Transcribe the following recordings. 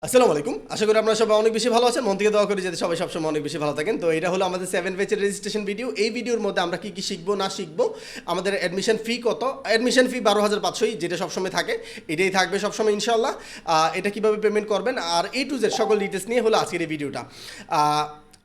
আসসালামু আলাইকুম। আশা করি আপনারা সবাই অনেক বেশি ভালো আছেন। মন থেকে দোয়া করি যাতে সবাই সবসময় অনেক বেশি ভালো থাকেন। তো এটা হলো আমাদের 7 ব্যাচের রেজিস্ট্রেশন ভিডিও। এই ভিডিওর মধ্যে আমরা কি শিখবো না শিখবো, আমাদের অ্যাডমিশন ফি কত, অ্যাডমিশন ফি 12,500 যেটা সবসময় থাকে, এটাই থাকবে সবসময় ইনশাল্লাহ। এটা কীভাবে পেমেন্ট করবেন আর A to Z সকল ডিটেলস নিয়ে হলো আজকের এই ভিডিওটা।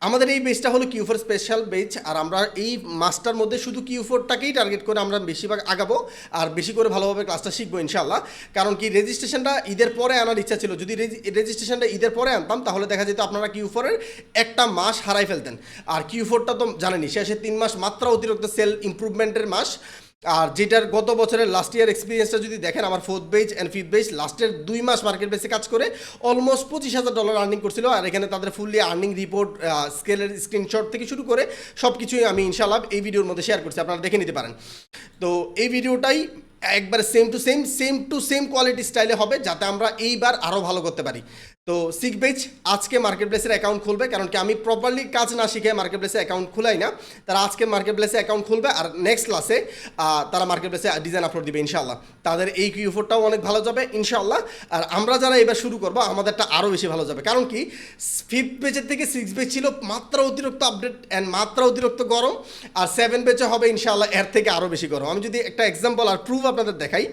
আমাদের এই বেচটা হলো Q4 স্পেশাল বেচ, আর আমরা এই মাসটার মধ্যে শুধু Q4টাকেই টার্গেট করে আমরা বেশিরভাগ আগাবো আর বেশি করে ভালোভাবে ক্লাসটা শিখবো ইনশাল্লাহ। কারণ কি রেজিস্ট্রেশনটা ঈদের পরে আনার ইচ্ছা ছিল। যদি রেজিস্ট্রেশনটা ঈদের পরে আনতাম তাহলে দেখা যেত আপনারা Q4-এর একটা মাস হারাই ফেলতেন। আর Q4টা তো জানেনই, শেষে 3 মাস মাত্রা অতিরিক্ত সেল ইমপ্রুভমেন্টের মাস। আর যেটার গত বছরের লাস্ট ইয়ার এক্সপিরিয়েন্সটা যদি দেখেন, আমার 4th বেচ অ্যান্ড 5th বেচ লাস্টের 2 মাস মার্কেট বেসে কাজ করে অলমোস্ট $25,000 আর্নিং করছিল। আর এখানে তাদের ফুললি আর্নিং রিপোর্ট, স্কেলের স্ক্রিনশট থেকে শুরু করে সব কিছুই আমি ইনশাআল্লাহ এই ভিডিওর মধ্যে শেয়ার করছি, আপনারা দেখে নিতে পারেন। তো এই ভিডিওটাই একবারে সেম টু সেম কোয়ালিটি স্টাইলে হবে, যাতে আমরা এইবার আরও ভালো করতে পারি। তো 6 বেচ আজকে মার্কেট প্লেসের অ্যাকাউন্ট খুলবে, কারণ কি আমি প্রপারলি কাজ না শিখে মার্কেট প্লেসে অ্যাকাউন্ট খুলাই না। তারা আজকে মার্কেট প্লেসে অ্যাকাউন্ট খুলবে আর নেক্সট ক্লাসে তারা মার্কেট প্লেসে ডিজাইন আপলোড দিবে ইনশাআল্লাহ। তাদের এই Q4টাও অনেক ভালো যাবে ইনশাআল্লাহ। আর আমরা যারা এবার শুরু করবো আমাদেরটা আরও বেশি ভালো যাবে, কারণ কি 5th বেচের থেকে 6 বেচ ছিল মাত্রা অতিরিক্ত আপডেট অ্যান্ড মাত্রা অতিরিক্ত গরম, আর 7 বেচে হবে ইনশাআল্লাহ এর থেকে আরও বেশি গরম। আমি যদি একটা এক্সাম্পল আর প্রুফ আপনাদের দেখাই,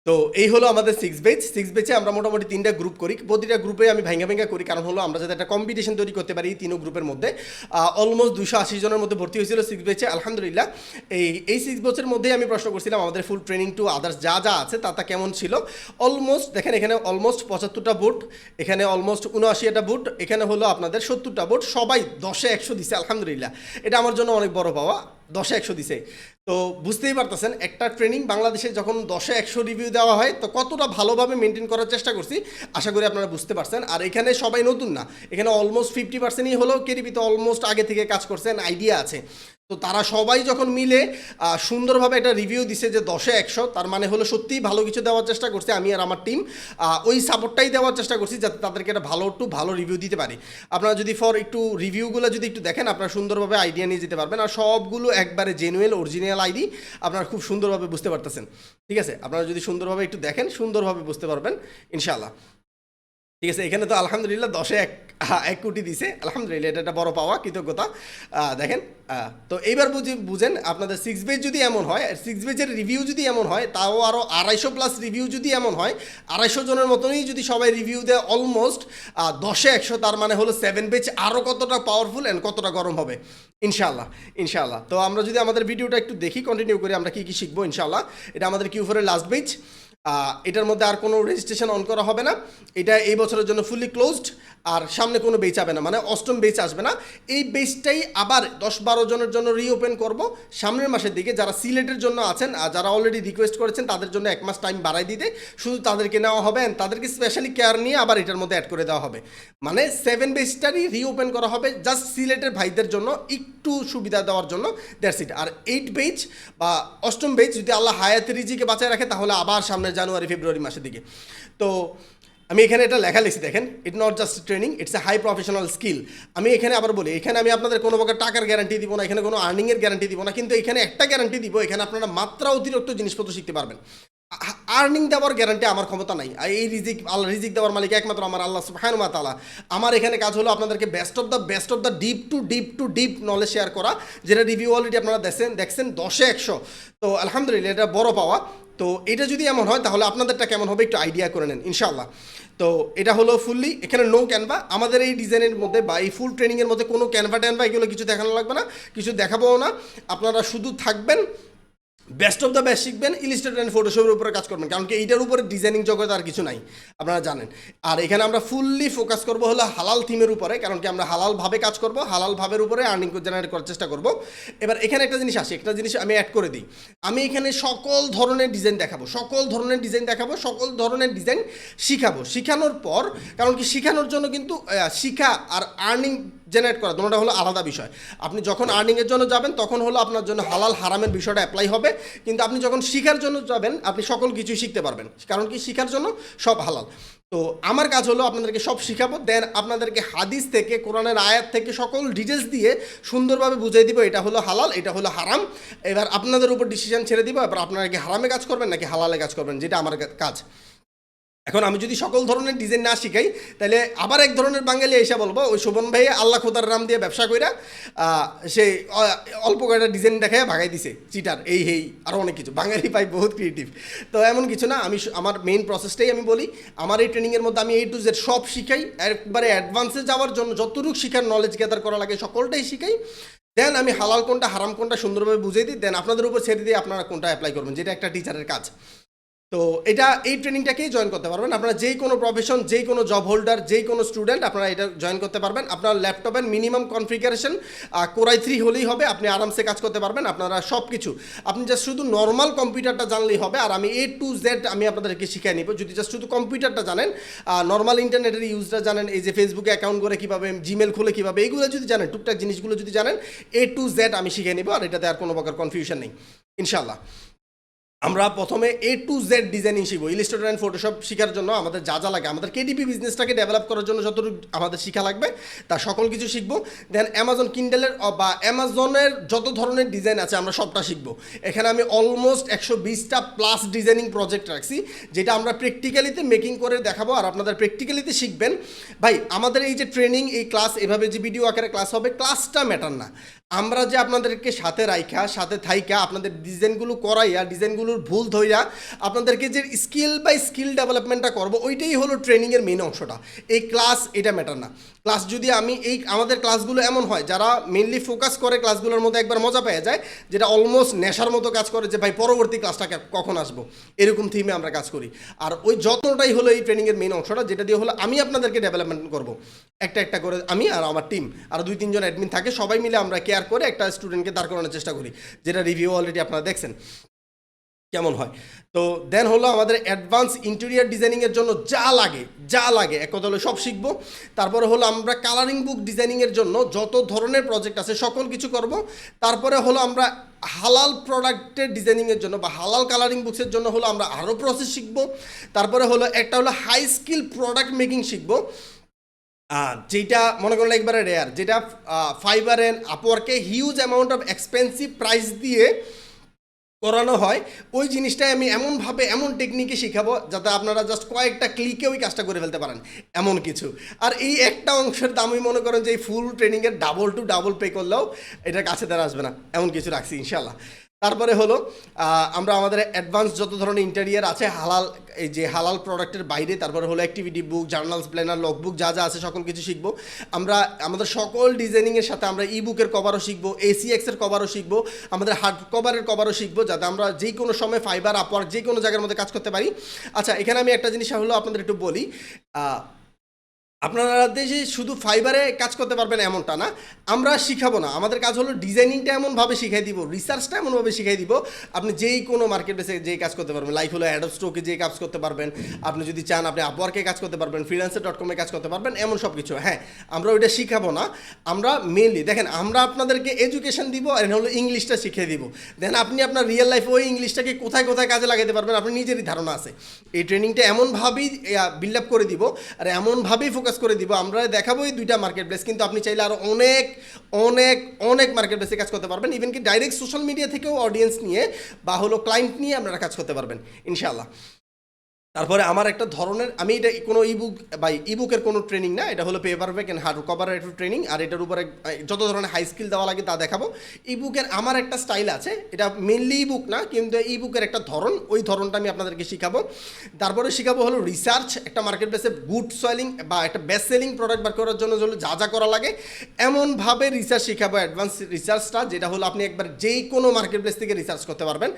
তো এই হলো আমাদের 6 বেচে আমরা মোটামুটি 3টা গ্রুপ করি। প্রতিটা গ্রুপে আমি ভাঙ্গা করি, কারণ হলো আমরা যাতে একটা কম্পিটিশন তৈরি করতে পারি। 3 গ্রুপের মধ্যে অলমোস্ট 280 জনের মধ্যে ভর্তি হয়েছিল 6 বেচে আলহামদুলিল্লাহ। এই 6 বেচের মধ্যেই আমি প্রশ্ন করছিলাম আমাদের ফুল ট্রেনিং টু আদার্স যা আছে তা কেমন ছিল। অলমোস্ট দেখেন, এখানে অলমোস্ট 75টা বুট, এখানে অলমোস্ট 79টা বুট, এখানে হলো আপনাদের 70টা বুট, সবাই 10-এ 100 দিছে আলহামদুলিল্লাহ। এটা আমার জন্য অনেক বড় পাওয়া, 10-এ 100 দিছে। তো বুঝতেই পারতেছেন একটা ট্রেনিং বাংলাদেশে যখন 10-এ 100 রিভিউ দেওয়া হয় তো কতটা ভালোভাবে মেনটেন করার চেষ্টা করছি, আশা করি আপনারা বুঝতে পারছেন। আর এখানে সবাই নতুন না, এখানে অলমোস্ট 50%ই হলো কেডিপিতে অলমোস্ট আগে থেকে কাজ করছেন, আইডিয়া আছে। তো তারা সবাই যখন মিলে সুন্দরভাবে একটা রিভিউ দিছে যে 10-এ 100, তার মানে হলো সত্যিই ভালো কিছু দেওয়ার চেষ্টা করছে। আমি আর আমার টিম ওই সাপোর্টটাই দেওয়ার চেষ্টা করছি যাতে তাদেরকে একটা ভালো রিভিউ দিতে পারি। আপনারা যদি একটু রিভিউগুলো যদি একটু দেখেন, আপনারা সুন্দরভাবে আইডিয়া নিয়ে যেতে পারবেন। আর সবগুলো একবারে জেনুইন অরিজিনাল আইডি, আপনারা খুব সুন্দরভাবে বুঝতে পারতেছেন। ঠিক আছে, আপনারা যদি সুন্দরভাবে একটু দেখেন সুন্দরভাবে বুঝতে পারবেন ইনশাআল্লাহ। ঠিক আছে, এখানে তো আলহামদুলিল্লাহ 10-এ 1 কোটি দিছে আলহামদুলিল্লাহ, এটা একটা বড় পাওয়া, কৃতজ্ঞতা। দেখেন, তো এইবার বুঝেন আপনাদের 6 বেচ যদি এমন হয়, 6 বেচের রিভিউ যদি এমন হয়, তাও আরও 250+ রিভিউ যদি এমন হয়, 250 জনের মতনই যদি সবাই রিভিউ দেয় অলমোস্ট 10-এ 100, তার মানে হলো 7 বেচ আরও কতটা পাওয়ারফুল অ্যান্ড কতটা গরম হবে ইনশাআল্লাহ। তো আমরা যদি আমাদের ভিডিওটা একটু দেখি, কন্টিনিউ করি আমরা কি শিখবো ইনশাআল্লাহ। এটা আমাদের Q4-এর লাস্ট বেচ, এটার মধ্যে আর কোনো রেজিস্ট্রেশন অন করা হবে না। এটা এই বছরের জন্য ফুললি ক্লোজড, আর সামনে কোনো বেচ হবে না, মানে 8ম বেচ আসবে না। এই বেচটাই আবার 10-12 জনের জন্য রিওপেন করব সামনের মাসের দিকে। যারা সিলেটের জন্য আছেন আর যারা অলরেডি রিকোয়েস্ট করেছেন তাদের জন্য 1 মাস টাইম বাড়াই দিতে শুধু তাদেরকে নেওয়া হবে, তাদেরকে স্পেশালি কেয়ার নিয়ে আবার এটার মধ্যে অ্যাড করে দেওয়া হবে। মানে 7 বেচটারই রিওপেন করা হবে জাস্ট সিলেটের ভাইদের জন্য একটু সুবিধা দেওয়ার জন্য, দ্যাটস ইট। আর 8 বেচ বা 8ম বেচ যদি আল্লাহ হায়াতের রিজিকে বাঁচায় রাখে তাহলে আবার সামনে জানুয়ারি ফেব্রুয়ারি মাসের দিকে। তো আমি এখানে এটা লেখা লিখছি, দেখেন, it not just training, it's a high professional skill. আমি এখানে আবার বলি, এখানে আমি আপনাদের কোনো প্রকার টাকার গ্যারান্টি দিব না, এখানে কোনো আর্নিংয়ের গ্যারান্টি দিব না, কিন্তু এখানে একটা গ্যারান্টি দিব, এখানে আপনারা মাত্রা অতিরিক্ত জিনিসপত্র শিখতে পারবেন। আর্নিং দেওয়ার গ্যারান্টি আমার ক্ষমতা নাই। এই রিজিক দেওয়ার মালিক একমাত্র আমার আল্লাহ সুবহানাহু ওয়া তাআলা। আমার এখানে কাজ হলো আপনাদেরকে best of the deep knowledge share করা, যেটা রিভিউ অলরেডি আপনারা দেখছেন 10-এ 100। তো আলহামদুলিল্লাহ এটা বড় পাওয়া। তো এটা যদি এমন হয় তাহলে আপনাদেরটা কেমন হবে একটু আইডিয়া করে নেন ইনশাআল্লাহ। তো এটা হলো ফুললি, এখানে নো ক্যানভা। আমাদের এই ডিজাইনের মধ্যে বা এই ফুল ট্রেনিংয়ের মধ্যে কোনো ক্যানভা এগুলো কিছু দেখানো লাগবে না, কিছু দেখাবও না। আপনারা শুধু থাকবেন, বেস্ট অফ দ্য বেস্ট শিখবেন, ইলিস্ট্রেটর অ্যান্ড ফটোশপের উপরে কাজ করবেন, কারণ কি এইটার উপরে ডিজাইনিং জগৎ আর কিছু নাই, আপনারা জানেন। আর এখানে আমরা ফুললি ফোকাস করবো হলো হালাল থিমের উপরে, কারণ কি আমরা হালালভাবে কাজ করব, হালাল ভাবের উপরে আর্নিং জেনারেট করার চেষ্টা করব। এবার এখানে একটা জিনিস আমি অ্যাড করে দিই। আমি এখানে সকল ধরনের ডিজাইন দেখাবো, সকল ধরনের ডিজাইন শিখাবো। শিখানোর পর, কারণ কি শিখানোর জন্য কিন্তু শিখা আর আর্নিং জেনারেট করা দুটোটা হলো আলাদা বিষয়। আপনি যখন আর্নিংয়ের জন্য যাবেন তখন হলো আপনার জন্য হালাল হারামের বিষয়টা অ্যাপ্লাই হবে, কিন্তু আপনি যখন শিখার জন্য যাবেন আপনি সকল কিছুই শিখতে পারবেন, কারণ কি শিখার জন্য সব হালাল। তো আমার কাজ হলো আপনাদেরকে সব শিখাবো, দেন আপনাদেরকে হাদিস থেকে, কোরআনের আয়াত থেকে সকল ডিটেলস দিয়ে সুন্দরভাবে বুঝিয়ে দিব এটা হলো হালাল, এটা হলো হারাম। এবার আপনাদের উপর ডিসিশন ছেড়ে দিব, এবার আপনারা কি হারামে কাজ করবেন নাকি হালালে কাজ করবেন, যেটা আমার কাজ। এখন আমি যদি সকল ধরনের ডিজাইন না শিখাই তাহলে আবার এক ধরনের বাঙালি এসে বলবো ওই শোভন ভাই আল্লাহ খোদার নাম দিয়ে ব্যবসা কইরা সে অল্প কয়েকটা ডিজাইন দেখায় ভাগাই দিছে চিটার এই আরও অনেক কিছু। বাঙালি পাই বহুত ক্রিয়েটিভ। তো এমন কিছু না, আমি আমার মেইন প্রসেসটাই আমি বলি। আমার এই ট্রেনিংয়ের মধ্যে আমি A to Z সব শিখাই, একবারে অ্যাডভান্সে যাওয়ার জন্য যতটুকু শিখার নলেজ গ্যাদার করা লাগে সকলটাই শিখাই। দেন আমি হালাল কোনটা হারাম কোনটা সুন্দরভাবে বুঝিয়ে দিই, দেন আপনাদের উপর ছেড়ে দিয়ে আপনারা কোনটা অ্যাপ্লাই করবেন, যেটা একটা টিচারের কাজ। তো এই ট্রেনিংটাকেই জয়েন করতে পারবেন আপনারা, যেই কোনো প্রফেশন, যেই কোনো জব হোল্ডার, যেই কোনো স্টুডেন্ট আপনারা এটা জয়েন করতে পারবেন। আপনার ল্যাপটপের মিনিমাম কনফিগারেশন Core i3 হলেই হবে, আপনি আরামসে কাজ করতে পারবেন। আপনারা সব কিছু আপনি জাস্ট শুধু নর্মাল কম্পিউটারটা জানলেই হবে, আর আমি A to Z আমি আপনাদেরকে শিখিয়ে নিব। যদি জাস্ট শুধু কম্পিউটারটা জানেন, নর্মাল ইন্টারনেটের ইউজটা জানেন, এই যে ফেসবুকে অ্যাকাউন্ট করে কীভাবে, জিমেল খুলে কীভাবে, এইগুলো যদি জানেন, টুকটাক জিনিসগুলো যদি জানেন, A to Z আমি শিখিয়ে নিব, আর এটাতে আর কোনো প্রকার কনফিউশন নেই ইনশাল্লাহ। আমরা প্রথমে A to Z ডিজাইনিং শিখবো। ইলাস্ট্রেটর অ্যান্ড ফটোশপ শেখার জন্য আমাদের যা যা লাগে, আমাদের KDP বিজনেসটাকে ডেভেলপ করার জন্য যতটুকু আমাদের শিখা লাগবে তা সকল কিছু শিখবো। দেন অ্যামাজন কিন্ডেলের বা অ্যামাজনের যত ধরনের ডিজাইন আছে আমরা সবটা শিখবো। এখানে আমি অলমোস্ট 120টা প্লাস ডিজাইনিং প্রজেক্ট রাখছি, যেটা আমরা প্র্যাকটিক্যালিতে মেকিং করে দেখাবো, আর আপনাদের প্র্যাকটিক্যালিতে শিখবেন। ভাই আমাদের এই যে ট্রেনিং, এই ক্লাস এভাবে যে ভিডিও আকারে ক্লাস হবে, ক্লাসটা ম্যাটার না, আমরা যে আপনাদেরকে সাথে রাইখা, সাথে থাইকা আপনাদের ডিজাইনগুলো করাইয়া, ডিজাইনগুলোর ভুল ধইরা আপনাদেরকে যে স্কিল বাই স্কিল ডেভেলপমেন্টটা করবো, ওইটাই হলো ট্রেনিংয়ের মেন অংশটা। এই ক্লাস এটা ম্যাটার না। ক্লাস যদি আমি আমাদের ক্লাসগুলো এমন হয়, যারা মেনলি ফোকাস করে ক্লাসগুলোর মধ্যে একবার মজা পেয়ে যায়, যেটা অলমোস্ট নেশার মতো কাজ করে, যে ভাই পরবর্তী ক্লাসটা কখন আসবো, এরকম থিমে আমরা কাজ করি। আর ওই যত্নটাই হলো এই ট্রেনিংয়ের মেন অংশটা, যেটা দিয়ে হলো আমি আপনাদেরকে ডেভেলপমেন্ট করবো একটা একটা করে। আমি আর আমার টিম আর 2-3 জন অ্যাডমিন থাকে, সবাই মিলে আমরা কেয়ার করে একটা স্টুডেন্টকে দাঁড় করানোর চেষ্টা করি, যেটা রিভিউ অলরেডি আপনারা দেখছেন কেমন হয়। তো দেন হলো আমাদের অ্যাডভান্স ইন্টেরিয়ার ডিজাইনিংয়ের জন্য যা লাগে এক কথা হলো সব শিখবো। তারপরে হলো আমরা কালারিং বুক ডিজাইনিংয়ের জন্য যত ধরনের প্রজেক্ট আছে সকল কিছু করব। তারপরে হলো আমরা হালাল প্রোডাক্টের ডিজাইনিংয়ের জন্য বা হালাল কালারিং বুকসের জন্য হলো আমরা আরও প্রসেস শিখবো। তারপরে হলো একটা হলো হাই স্কিল প্রোডাক্ট মেকিং শিখবো, যেটা মনে করলে একবারে রেয়ার, যেটা ফাইবার অ্যান্ড আপওয়ার্কে huge amount of expensive price দিয়ে করানো হয়। ওই জিনিসটাই আমি এমনভাবে এমন টেকনিকে শেখাবো যাতে আপনারা জাস্ট কয়েকটা ক্লিকে ওই কাজটা করে ফেলতে পারেন, এমন কিছু। আর এই একটা অংশের দামই মনে করেন যে এই ফুল ট্রেনিংয়ের ডাবল পে করলেও এটার কাছে তারা আসবে না, এমন কিছু রাখছি ইনশাল্লাহ। তারপরে হলো আমরা আমাদের অ্যাডভান্স যত ধরনের ইন্টেরিয়ার আছে হালাল, এই যে হালাল প্রোডাক্টের বাইরে, তারপরে হলো activity book, journals, planner, log book যা আছে সকল কিছু শিখবো। আমরা আমাদের সকল ডিজাইনিংয়ের সাথে আমরা বুকের কভারও শিখবো, ACX-এর কভারও শিখবো, আমাদের হার্ড কভারের কভারও শিখবো, যাতে আমরা যে কোনো সময় ফাইবার, আপওয়ার্ক যে কোনো জায়গার মধ্যে কাজ করতে পারি। আচ্ছা, এখানে আমি একটা জিনিস হলো আপনাদের একটু বলি, আপনারা দেশে শুধু ফাইবারে কাজ করতে পারবেন এমনটা না, আমরা শিখাবো না। আমাদের কাজ হলো ডিজাইনিংটা এমনভাবে শিখাই দিব, রিসার্চটা এমনভাবে শিখাই দিব, আপনি যেই কোনো মার্কেট প্লেসে যেই কাজ করতে পারবেন। লাইক হলো অ্যাডোব স্টোকে যেই কাজ করতে পারবেন, আপনি যদি চান আপনি আপওয়ার্কে কাজ করতে পারবেন, freelancer.com-এ কাজ করতে পারবেন, এমন সব কিছু। হ্যাঁ, আমরা ওইটা শিখাবো না, আমরা মেনলি দেখেন আমরা আপনাদেরকে এডুকেশন দিব আর হলো ইংলিশটা শিখিয়ে দিব। দেন আপনি আপনার রিয়েল লাইফে ওই ইংলিশটাকে কোথায় কোথায় কাজে লাগাতে পারবেন আপনি নিজেরই ধারণা আছে। এই ট্রেনিংটা এমনভাবেই বিল্ড আপ করে দিব আর এমনভাবেই ফোকাস করে দিব, আমরা দেখাবো এই 2টা মার্কেট প্লেস, কিন্তু আপনি চাইলে আরও অনেক অনেক অনেক মার্কেট প্লেসে কাজ করতে পারবেন। ইভেন কি ডাইরেক্ট সোশ্যাল মিডিয়া থেকেও অডিয়েন্স নিয়ে বা হলো ক্লায়েন্ট নিয়ে আপনারা কাজ করতে পারবেন ইনশাআল্লাহ। তারপরে আমার একটা ধরনের, আমি এটা কোনো ইবুক বা ইবুকের কোনো ট্রেনিং না, এটা হলো পেপার ব্যাক অ্যান্ড হার্ড কভারের একটা ট্রেনিং, আর এটার উপরে যত ধরনের হাই স্কিল দেওয়া লাগে তা দেখাবো। ইবুকের আমার একটা স্টাইল আছে, এটা মেনলি ইবুক না, কিন্তু ইবুকের একটা ধরন, ওই ধরনটা আমি আপনাদেরকে শিখাবো। তারপরে শিখাবো হলো রিসার্চ, একটা মার্কেট প্লেসে গুড সেলিং বা একটা বেস্ট সেলিং প্রোডাক্ট বার করার জন্য যা যা করা লাগে এমনভাবে রিসার্চ শিখাবো, অ্যাডভান্স রিসার্চটা, যেটা হলো আপনি একবার যেই কোনো মার্কেট প্লেস থেকে রিসার্চ করতে পারবেন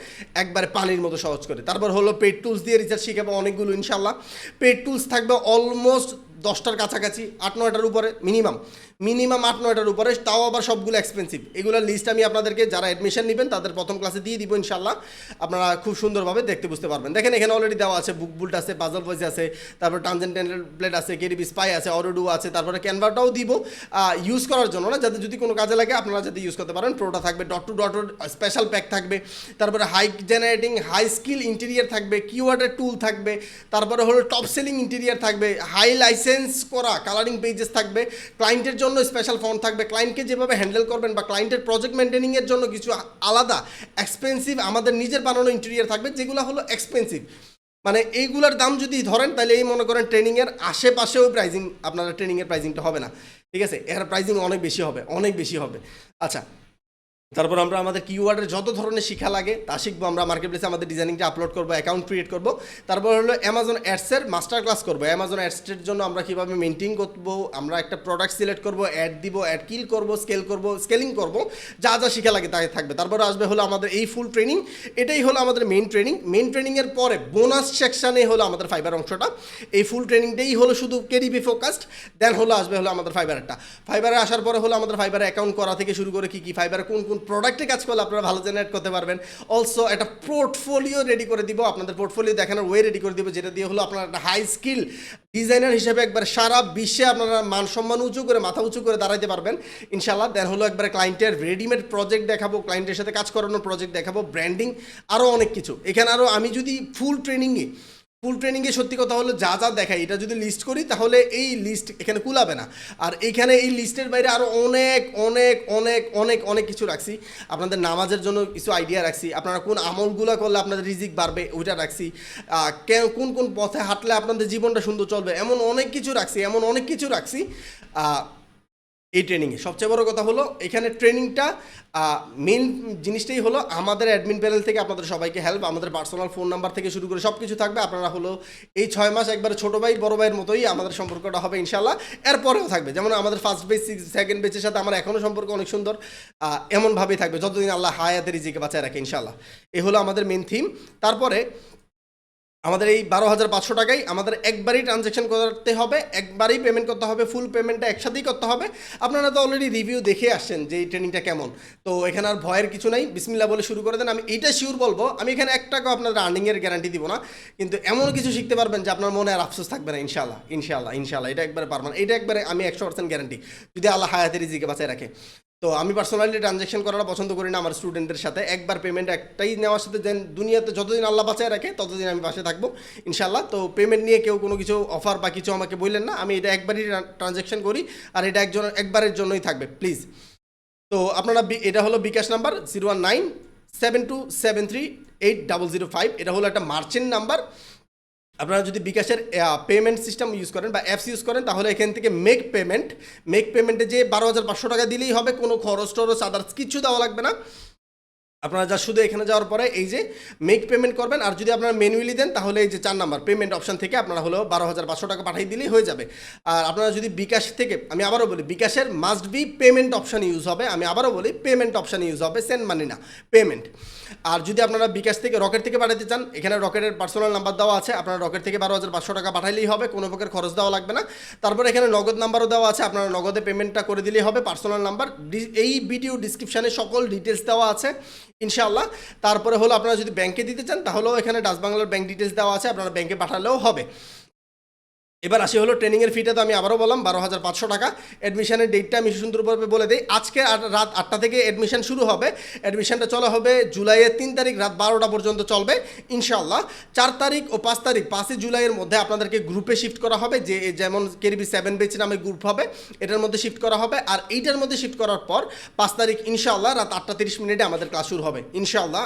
একবারে পানির মতো সহজ করে। তারপর হলো পেড টুলস দিয়ে রিসার্চ শিখাবো অনেকগুলো ইনশাল্লাহ। পেড টুলস থাকবে অলমোস্ট 10টার কাছাকাছি, 8-9টার উপরে মিনিমাম 8-9টার উপরে, তাও আবার সবগুলো এক্সপেন্সিভ। এগুলোর লিস্ট আমি আপনাদেরকে যারা অ্যাডমিশন নেবেন তাদের প্রথম ক্লাসে দিয়ে দিব ইনশাল্লাহ, আপনারা খুব সুন্দরভাবে দেখতে বুঝতে পারবেন। দেখেন এখানে অলরেডি দেওয়া আছে, বুক বুল্ট আছে, পাজল ভয়েস আছে, তারপর টানজেন্ট টেমপ্লেট আছে, KDP স্পাই আছে, অরোডু আছে, তারপরে ক্যানভাটাও দিব ইউজ করার জন্য না, যাতে যদি কোনো কাজে লাগে আপনারা যাতে ইউজ করতে পারেন। প্রোটা থাকবে, dot two dot special pack থাকবে, তারপরে high generating high skill interior থাকবে, কিওয়ার্ডের টুল থাকবে, তারপরে হলো টপ সেলিং ইন্টেরিয়ার থাকবে, হাই লাইসেন্স করা কালারিং পেজেস থাকবে, ক্লায়েন্টের জন্য স্পেশাল ফন্ট থাকবে, ক্লায়েন্টকে যেভাবে হ্যান্ডেল করবেন বা ক্লায়েন্টের প্রজেক্ট মেনটেনিংয়ের জন্য কিছু আলাদা এক্সপেন্সিভ আমাদের নিজের বানানো ইন্টেরিয়ার থাকবে, যেগুলো হলো এক্সপেন্সিভ। মানে এইগুলার দাম যদি ধরেন তাহলে এই মনে করেন ট্রেনিংয়ের আশেপাশেও প্রাইজিং আপনারা ট্রেনিংয়ের প্রাইজিংটা হবে না, ঠিক আছে, এর প্রাইজিং অনেক বেশি হবে, অনেক বেশি হবে। আচ্ছা, তারপর আমরা আমাদের কিওয়ার্ডের যত ধরনের শিক্ষা লাগে তা শিখবো আমরা। মার্কেট প্লেসে আমাদের ডিজাইনিংটা আপলোড করবো, অ্যাকাউন্ট ক্রিয়েট করবো। তারপর হলো অ্যামাজন অ্যাডসের মাস্টার ক্লাস করবো। অ্যামাজন অ্যাডসের জন্য আমরা কীভাবে মেনটেন করবো, আমরা একটা প্রোডাক্ট সিলেক্ট করবো, অ্যাড দিব, অ্যাড কিল করবো, স্কেলিং করবো, যা যা শিখা লাগে তাই থাকবে। তারপরে আসবে হলো আমাদের এই ফুল ট্রেনিং, এটাই হলো আমাদের মেন ট্রেনিং। মেন ট্রেনিংয়ের পরে বোনাস সেকশানে হলো আমাদের ফাইবার অংশটা। এই ফুল ট্রেনিংটাই হলো শুধু কেডিপি ফোকাসড। দেন হলো আসবে হলো আমাদের ফাইবারটা। ফাইবারে আসার পরে হলো আমাদের ফাইবারে অ্যাকাউন্ট করা থেকে শুরু করে কী ফাইবারে কোন কোন প্রোডাক্টে কাজ করলে আপনারা ভালো জেনারেট করতে পারবেন। অলসো একটা পোর্টফোলিও রেডি করে দিব, আপনাদের পোর্টফোলিও দেখানোর ওয়ে রেডি করে দিব, যেটা দিয়ে হলো আপনারা একটা হাই স্কিল ডিজাইনার হিসেবে একবার সারা বিশ্বে আপনারা মান সম্মান উঁচু করে মাথা উঁচু করে দাঁড়াইতে পারবেন ইনশাল্লাহ। দেন হলো একবার ক্লায়েন্টের রেডিমেড প্রজেক্ট দেখাবো, ক্লায়েন্টের সাথে কাজ করানোর প্রজেক্ট দেখাবো, ব্র্যান্ডিং, আরও অনেক কিছু। এখানে আরও আমি যদি ফুল ট্রেনিংয়ে সত্যি কথা হলো যা যা দেখাই এটা যদি লিস্ট করি তাহলে এই লিস্ট এখানে কুলাবে না। আর এইখানে এই লিস্টের বাইরে আরও অনেক অনেক অনেক অনেক অনেক কিছু রাখছি। আপনাদের নামাজের জন্য কিছু আইডিয়া রাখছি, আপনারা কোন আমলগুলো করলে আপনাদের রিজিক বাড়বে ওইটা রাখছি, কোন কোন পথে হাঁটলে আপনাদের জীবনটা সুন্দর চলবে, এমন অনেক কিছু রাখছি এই ট্রেনিংয়ে। সবচেয়ে বড় কথা হলো এখানে ট্রেনিংটা মেন জিনিসটাই হলো আমাদের অ্যাডমিন প্যানেল থেকে আপনাদের সবাইকে হেল্প, আমাদের পার্সোনাল ফোন নাম্বার থেকে শুরু করে সব কিছু থাকবে। আপনারা হলো এই 6 মাস একবারে ছোটো ভাই বড় ভাইয়ের মতোই আমাদের সম্পর্কটা হবে ইনশাল্লাহ। এরপরেও থাকবে, যেমন আমাদের ফার্স্ট বেচ সেকেন্ড বেচের সাথে আমার এখনও সম্পর্ক অনেক সুন্দর, এমনভাবেই থাকবে যতদিন আল্লাহ হায়াতের রিজিকে বাঁচায় রাখে ইনশাল্লাহ। এ হলো আমাদের মেন থিম। তারপরে আমাদের এই 12,500 টাকায় আমাদের একবারই ট্রানজ্যাকশন করতে হবে, একবারই পেমেন্ট করতে হবে, ফুল পেমেন্টটা একসাথেই করতে হবে। আপনারা তো অলরেডি রিভিউ দেখে আসছেন যে এই ট্রেনিংটা কেমন, তো এখানে আর ভয়ের কিছু নাই, বিসমিল্লাহ বলে শুরু করে দেন। আমি এইটা শিওর বলবো, আমি এখানে 1 টাকাও আপনাদের আর্নিংয়ের গ্যারান্টি দিব না, কিন্তু এমন কিছু শিখতে পারবেন যে আপনার মনে আর আফসোস থাকবে না ইনশাল্লাহ ইনশাল্লাহ ইনশাল্লাহ। এটা একবারে পারবেন, এটা একবারে আমি 100% গ্যারান্টি, যদি আল্লাহ হায়াতের রিজিকে বাঁচায় রাখে। তো আমি পার্সোনালি ট্রানজ্যাকশন করাটা পছন্দ করি না আমার স্টুডেন্টদের সাথে, একবার পেমেন্ট একটাই নেওয়ার সাথে যেন দুনিয়াতে যতদিন আল্লাহ বাঁচায় রাখে ততদিন আমি পাশে থাকবো ইনশাল্লাহ। তো পেমেন্ট নিয়ে কেউ কোনো কিছু অফার বা কিছু আমাকে বললেন না, আমি এটা একবারই ট্রানজ্যাকশন করি, আর এটা একবারের জন্যই থাকবে প্লিজ। তো আপনারা এটা হলো বিকাশ নাম্বার 019727373805, এটা হলো একটা মার্চেন্ট নাম্বার। আপনারা যদি বিকাশের পেমেন্ট সিস্টেম ইউজ করেন বা অ্যাপস ইউজ করেন তাহলে এখান থেকে মেক পেমেন্টে যে 12,500 টাকা দিলেই হবে, কোনো খরচ টরচ আদার্স কিছু দেওয়া লাগবে না। আপনারা যা শুধু এখানে যাওয়ার পরে এই যে মেক পেমেন্ট করবেন, আর যদি আপনারা ম্যানুয়ালি দেন তাহলে এই যে 4 নাম্বার পেমেন্ট অপশন থেকে আপনারা হলো 12,500 টাকা পাঠিয়ে দিলেই হয়ে যাবে। আর আপনারা যদি বিকাশ থেকে, আমি আবারও বলি বিকাশের must be payment option use হবে, আমি আবারও বলি পেমেন্ট অপশান ইউজ হবে, সেন্ড মানি না, পেমেন্ট। আর যদি আপনারা বিকাশ থেকে রকেট থেকে পাঠাতে চান, এখানে রকেটের পার্সোনাল নাম্বার দেওয়া আছে, আপনারা রকেট থেকে 12,500 টাকা পাঠাইলেই হবে, কোনো প্রকার খরচ দেওয়া লাগবে না। তারপরে এখানে নগদ নাম্বারও দেওয়া আছে, আপনারা নগদে পেমেন্টটা করে দিলেই হবে, পার্সোনাল নাম্বার। এই ভিডিও ডিসক্রিপশানে সকল ডিটেলস দেওয়া আছে ইনশাআল্লাহ। তারপরে হলো আপনারা যদি ব্যাংকে দিতে চান তাহলেও এখানে ডাচ বাংলার ব্যাংক ডিটেলস দেওয়া আছে, আপনারা ব্যাংকে পাঠালেও হবে। এবার আসি হলো ট্রেনিংয়ের ফিটা, তো আমি আবারও বললাম 12,500 টাকা। অ্যাডমিশনের ডেটটা আমি সুন্দরভাবে বলে দিই, আজকে রাত 8টা থেকে অ্যাডমিশন শুরু হবে, অ্যাডমিশনটা চলা হবে জুলাইয়ের 3 তারিখ রাত 12টা পর্যন্ত চলবে ইনশাআল্লাহ। 4 তারিখ ও 5 তারিখ 5ই জুলাইয়ের মধ্যে আপনাদেরকে গ্রুপে শিফট করা হবে, যে যেমন KDP 7 ব্যাচ নামে গ্রুপ হবে, এটার মধ্যে শিফট করা হবে। আর এইটার মধ্যে শিফট করার পর 5 তারিখ ইনশাআল্লাহ রাত 8টা 30 আমাদের ক্লাস শুরু হবে ইনশাআল্লাহ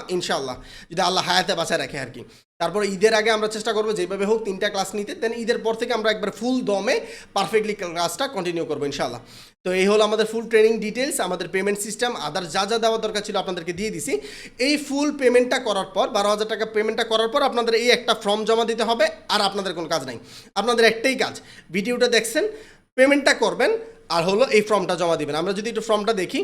যদি আল্লাহ হায়াতে বাঁচায় রাখে আর কি। তারপর ঈদের আগে আমরা চেষ্টা করবো যেভাবে হোক 3টা ক্লাস নিতে, দেন ঈদের পর থেকে আমরা একবার ফুল দমে পারফেক্টলি ক্লাসটা কন্টিনিউ করবো ইনশাআল্লাহ। তো এই হলো আমাদের ফুল ট্রেনিং ডিটেলস, আমাদের পেমেন্ট সিস্টেম, আদার যা যা দেওয়ার দরকার ছিল আপনাদেরকে দিয়ে দিছি। এই ফুল পেমেন্টটা করার পর 12,000 টাকা পেমেন্টটা করার পর আপনাদের এই একটা ফর্ম জমা দিতে হবে, আর আপনাদের কোনো কাজ নাই, আপনাদের একটাই কাজ, ভিডিওটা দেখছেন, পেমেন্টটা করবেন, আর হলো এই ফর্মটা জমা দিবেন। আমরা যদি একটু ফর্মটা দেখি,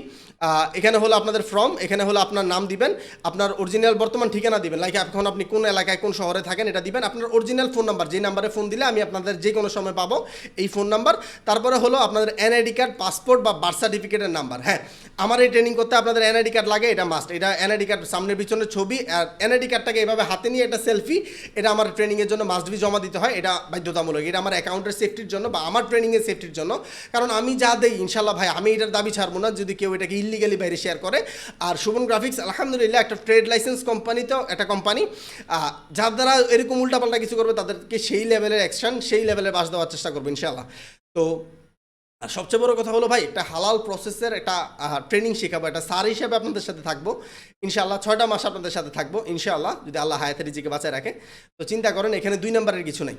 এখানে হলো আপনাদের ফর্ম, এখানে হলো আপনার নাম দিবেন, আপনার অরিজিনাল বর্তমান ঠিকানা দিবেন, লাইক এখন আপনি কোন এলাকায় কোন শহরে থাকেন এটা দিবেন, আপনার অরিজিনাল ফোন নাম্বার, যে নাম্বারে ফোন দিলে আমি আপনাদের যে কোনো সময় পাবো এই ফোন নাম্বার। তারপরে হলো আপনাদের এনআইডি কার্ড, পাসপোর্ট বা বার্থ সার্টিফিকেটের নাম্বার। হ্যাঁ, আমার এই ট্রেনিং করতে আপনাদের এনআইডি কার্ড লাগে, এটা মাস্ট, এটা এনআইডি কার্ড সামনের পিছনের ছবি, আর এনআইডি কার্ডটাকে এভাবে হাতে নিয়ে একটা সেলফি, এটা আমার ট্রেনিংয়ের জন্য মাস্ট বি জমা দিতে হয়, এটা বাধ্যতামূলক, এটা আমার অ্যাকাউন্টের সেফটির জন্য বা আমার ট্রেনিংয়ের সেফটির জন্য। কারণ আমি যা দেই ইনশাল্লাহ ভাই, আমি এটার দাবি ছাড়বো না যদি কেউ এটাকে ইলিগালি বাইরে শেয়ার করে। আর শোভন গ্রাফিক্স আলহামদুলিল্লাহ একটা ট্রেড লাইসেন্স কোম্পানিতেও একটা কোম্পানি, যার দ্বারা এরকম উল্টাপাল্টা কিছু করবে তাদেরকে সেই লেভেলের অ্যাকশন, সেই লেভেলের বাস দেওয়ার চেষ্টা করবো ইনশাআল্লাহ। তো আর সবচেয়ে বড় কথা হলো ভাই, একটা হালাল প্রসেসের একটা ট্রেনিং শেখাবো, একটা স্যার হিসাবে আপনাদের সাথে থাকবো ইনশাআল্লাহ। 6টা মাস আপনাদের সাথে থাকবো ইনশাআল্লাহ, যদি আল্লাহ হায়াতের রিজিকে বাঁচায় রাখে। তো চিন্তা করেন, এখানে 2 নাম্বারের কিছু নেই,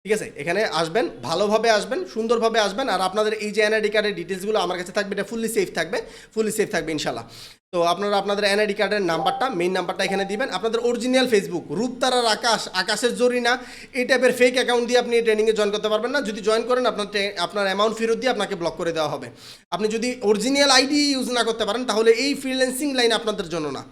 ঠিক আছে? এখানে আসবেন, ভালোভাবে আসবেন, সুন্দরভাবে আসবেন, আর আপনাদের এই যে এনআইডি কার্ডের ডিটেলসগুলো আমার কাছে থাকবে, এটা ফুললি সেফ থাকবে ইনশাআল্লাহ। তো আপনারা আপনাদের এনআইডি কার্ডের নাম্বারটা, মেইন নাম্বারটা এখানে দিবেন। আপনাদের অরিজিনাল ফেসবুক, রূপতারার আকাশের জরিনা, এই টাইপের ফেক অ্যাকাউন্ট দিয়ে আপনি ট্রেনিংয়ে জয়েন করতে পারবেন না। যদি জয়েন করেন, আপনার অ্যামাউন্ট ফেরত দিয়ে আপনাকে ব্লক করে দেওয়া হবে। আপনি যদি অরিজিনাল আইডি ইউজ না করতে পারেন, তাহলে এই ফ্রিল্যান্সিং লাইন আপনাদের জন্য না,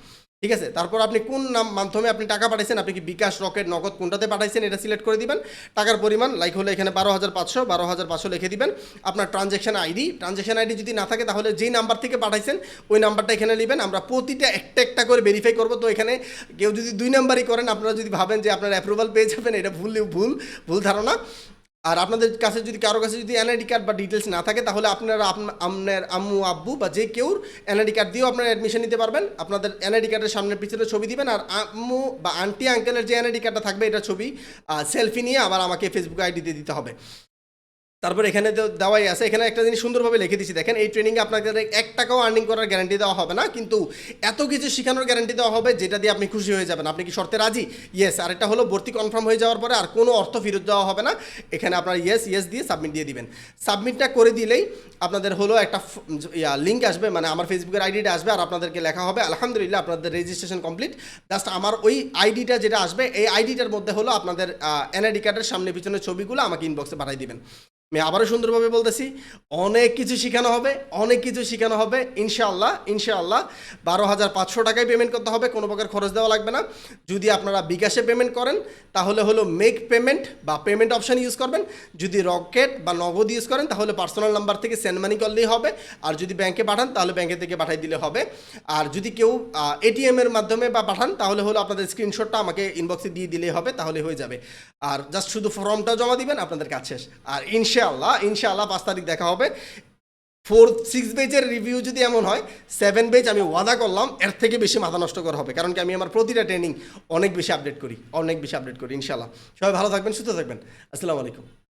ঠিক আছে? তারপর আপনি কোন মাধ্যমে আপনি টাকা পাঠাইছেন, আপনি কি বিকাশ, রকেট, নগদ কোনটাতে পাঠাইছেন এটা সিলেক্ট করে দিবেন। টাকার পরিমাণ লাইক হলে এখানে 12,500 লিখে দিবেন। আপনার ট্রানজ্যাকশন আইডি যদি না থাকে, তাহলে যেই নাম্বার থেকে পাঠাইছেন ওই নাম্বারটা এখানে নেবেন। আমরা প্রতিটা একটা করে ভেরিফাই করবো। তো এখানে কেউ যদি 2 নাম্বারই করেন, আপনারা যদি ভাবেন যে আপনার অ্যাপ্রুভাল পেয়ে যাবেন, এটা ভুল ধারণা। আর আপনাদের কাছে যদি কারো কাছে যদি এনআইডি কার্ড বা ডিটেলস না থাকে, তাহলে আপনারা আপনার আম্মু আব্বু বা যে কেউ এনআইডি কার্ড দিয়েও আপনারা অ্যাডমিশন নিতে পারবেন। আপনাদের এনআইডি কার্ডের সামনের পিছনে ছবি দিবেন, আর আম্মু বা আন্টি আঙ্কেলের যে এনআইডি কার্ডটা থাকবে, এটা ছবি সেলফি নিয়ে আবার আমাকে ফেসবুক আইডি দিয়ে দিতে হবে। তারপর এখানে দেওয়াই আছে, এখানে একটা জিনিস সুন্দরভাবে লিখে দিচ্ছি, দেখেন এই ট্রেনিংয়ে আপনাদের 1 টাকাও আর্নিং করার গ্যারান্টি দেওয়া হবে না, কিন্তু এত কিছু শেখানোর গ্যারান্টি দেওয়া হবে যেটা দিয়ে আপনি খুশি হয়ে যাবেন। আপনি কি শর্তে রাজি? ইয়েস। আর এটা হলো ভর্তি কনফার্ম হয়ে যাওয়ার পরে আর কোনো অর্থ ফেরত দেওয়া হবে না। এখানে আপনার ইয়েস দিয়ে সাবমিট দিয়ে দিবেন। সাবমিটটা করে দিলেই আপনাদের হলো একটা লিঙ্ক আসবে, মানে আমার ফেসবুকের আইডিটা আসবে, আর আপনাদেরকে লেখা হবে আলহামদুলিল্লাহ আপনাদের রেজিস্ট্রেশন কমপ্লিট। জাস্ট আমার ওই আইডিটা যেটা আসবে, এই আইডিটার মধ্যে হলো আপনাদের এনআইডি কার্ডের সামনে পিছনে ছবিগুলো আমাকে ইনবক্সে পাঠিয়ে দিবেন। আমি আবারও সুন্দরভাবে বলতেছি, অনেক কিছু শেখানো হবে ইনশাআল্লাহ। 12,500 টাকায় পেমেন্ট করতে হবে, কোনো প্রকার খরচ দেওয়া লাগবে না। যদি আপনারা বিকাশে পেমেন্ট করেন, তাহলে হলো মেক পেমেন্ট বা পেমেন্ট অপশান ইউজ করবেন। যদি রকেট বা নগদ ইউজ করেন, তাহলে পার্সোনাল নাম্বার থেকে সেন্ড মানি করলেই হবে। আর যদি ব্যাংকে পাঠান, তাহলে ব্যাংকে থেকে পাঠাই দিলে হবে। আর যদি কেউ এটিএমের মাধ্যমে বা পাঠান, তাহলে হলো আপনাদের স্ক্রিনশটটা আমাকে ইনবক্সে দিয়ে দিলেই হবে, তাহলে হয়ে যাবে। আর জাস্ট শুধু ফর্মটা জমা দিবেন, আপনাদের কাজ শেষ। আর ইনশাআল্লাহ 5 তারিখ দেখা হবে। 4-6 বেজের রিভিউ যদি এমন হয়, 7 বেজ আমি ওয়াদা করলাম এর থেকে বেশি মাথা নষ্ট করা হবে, কারণ কি আমি আমার প্রতিটা ট্রেনিং অনেক বেশি আপডেট করি ইনশাআল্লাহ। সবাই ভালো থাকবেন, সুস্থ থাকবেন। আসসালামু আলাইকুম।